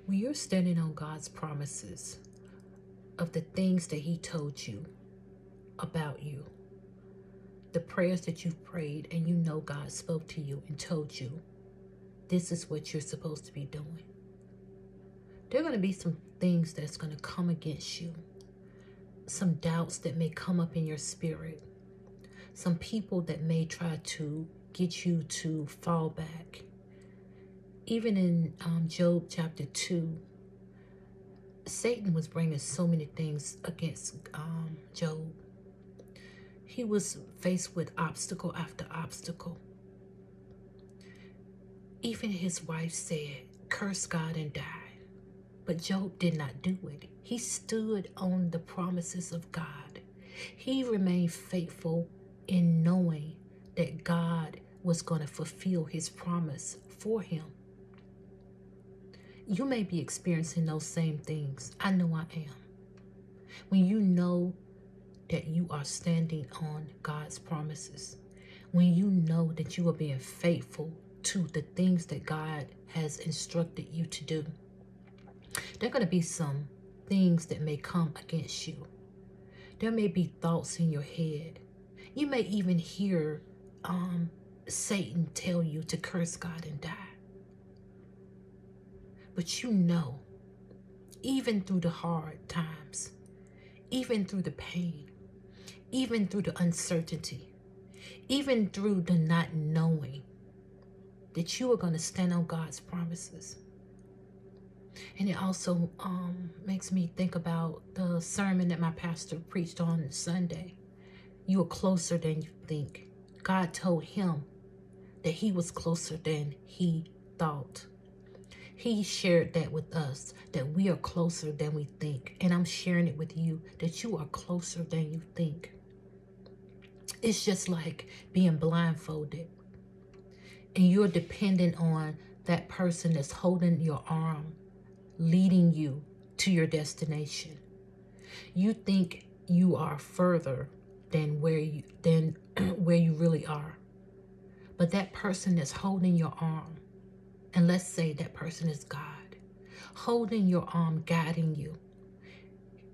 When you're standing on God's promises of the things that He told you about you, the prayers that you've prayed, and you know God spoke to you and told you, this is what you're supposed to be doing. There are going to be some things that's going to come against you, some doubts that may come up in your spirit, some people that may try to get you to fall back. Even in Job chapter 2, Satan was bringing so many things against Job. He was faced with obstacle after obstacle. Even his wife said, curse God and die. But Job did not do it. He stood on the promises of God. He remained faithful in knowing that God was going to fulfill His promise for him. You may be experiencing those same things. I know I am. When you know that you are standing on God's promises, when you know that you are being faithful to the things that God has instructed you to do, there are going to be some things that may come against you. There may be thoughts in your head. You may even hear Satan tell you to curse God and die. But you know, even through the hard times, even through the pain, even through the uncertainty, even through the not knowing, that you are going to stand on God's promises. And it also makes me think about the sermon that my pastor preached on Sunday. You are closer than you think. God told him that he was closer than he thought. He shared that with us, that we are closer than we think. And I'm sharing it with you, that you are closer than you think. It's just like being blindfolded, and you're dependent on that person that's holding your arm, leading you to your destination. You think you are further than where you really are. But that person that's holding your arm, and let's say that person is God, holding your arm, guiding you.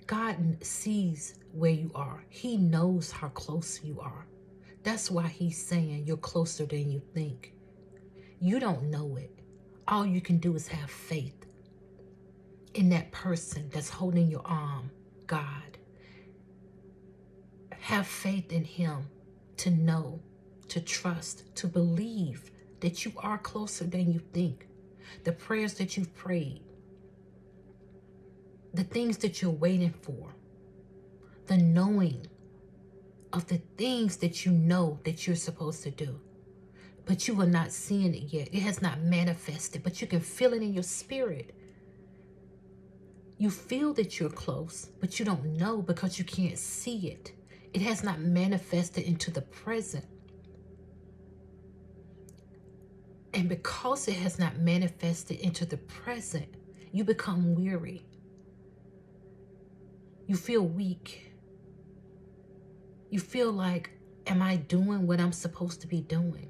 God sees where you are. He knows how close you are. That's why He's saying you're closer than you think. You don't know it. All you can do is have faith in that person that's holding your arm, God. Have faith in Him to know, to trust, to believe that you are closer than you think. The prayers that you've prayed, the things that you're waiting for, the knowing of the things that you know that you're supposed to do, but you are not seeing it yet. It has not manifested, but you can feel it in your spirit. You feel that you're close, but you don't know because you can't see it. It has not manifested into the present. And because it has not manifested into the present, you become weary. You feel weak. You feel like, am I doing what I'm supposed to be doing?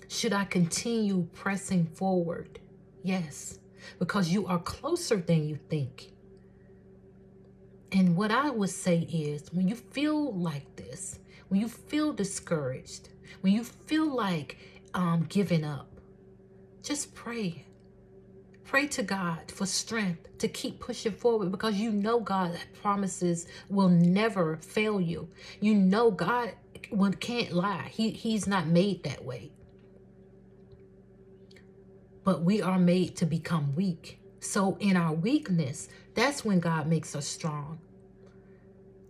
Should I continue pressing forward? Yes, because you are closer than you think. And what I would say is, when you feel like this, when you feel discouraged, when you feel like giving up, just pray. Pray to God for strength to keep pushing forward, because you know God's promises will never fail you. You know God can't lie. He's not made that way. But we are made to become weak. So in our weakness, that's when God makes us strong.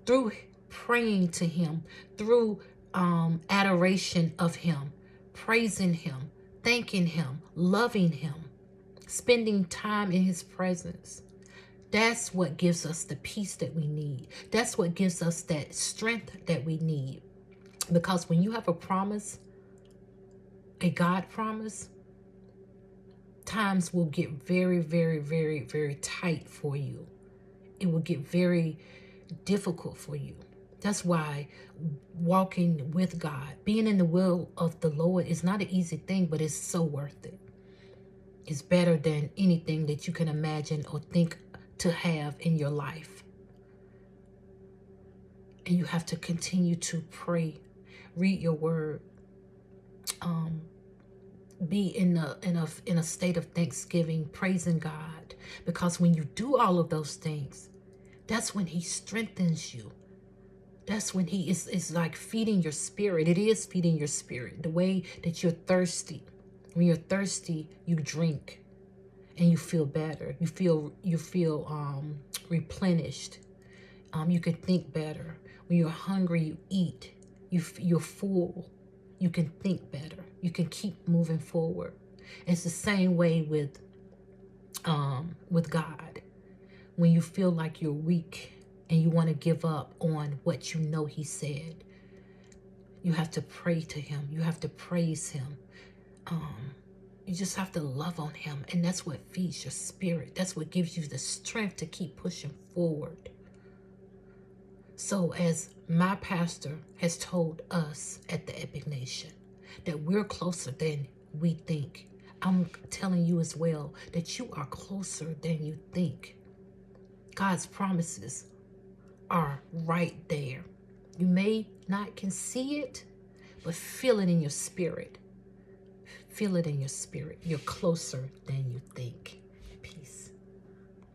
Through praying to Him, through adoration of Him, praising Him, thanking Him, loving Him, spending time in His presence. That's what gives us the peace that we need. That's what gives us that strength that we need. Because when you have a promise, a God promise, times will get very, very, very, very tight for you. It will get very difficult for you. That's why walking with God, being in the will of the Lord is not an easy thing, but it's so worth it. is better than anything that you can imagine or think to have in your life. And you have to continue to pray, read your word, be in a state of thanksgiving, praising God. Because when you do all of those things, that's when he strengthens you. That's when he is like feeding your spirit. It is feeding your spirit. The way that you're thirsty. When you're thirsty, you drink and you feel better. You feel replenished. You can think better. When you're hungry, you eat. You're full. You can think better. You can keep moving forward. It's the same way with God. When you feel like you're weak and you want to give up on what you know he said, you have to pray to him. You have to praise him. You just have to love on him. And that's what feeds your spirit. That's what gives you the strength to keep pushing forward. So as my pastor has told us at the Epic Nation, that we're closer than we think. I'm telling you as well that you are closer than you think. God's promises are right there. You may not can see it, but feel it in your spirit. Feel it in your spirit. You're closer than you think. Peace.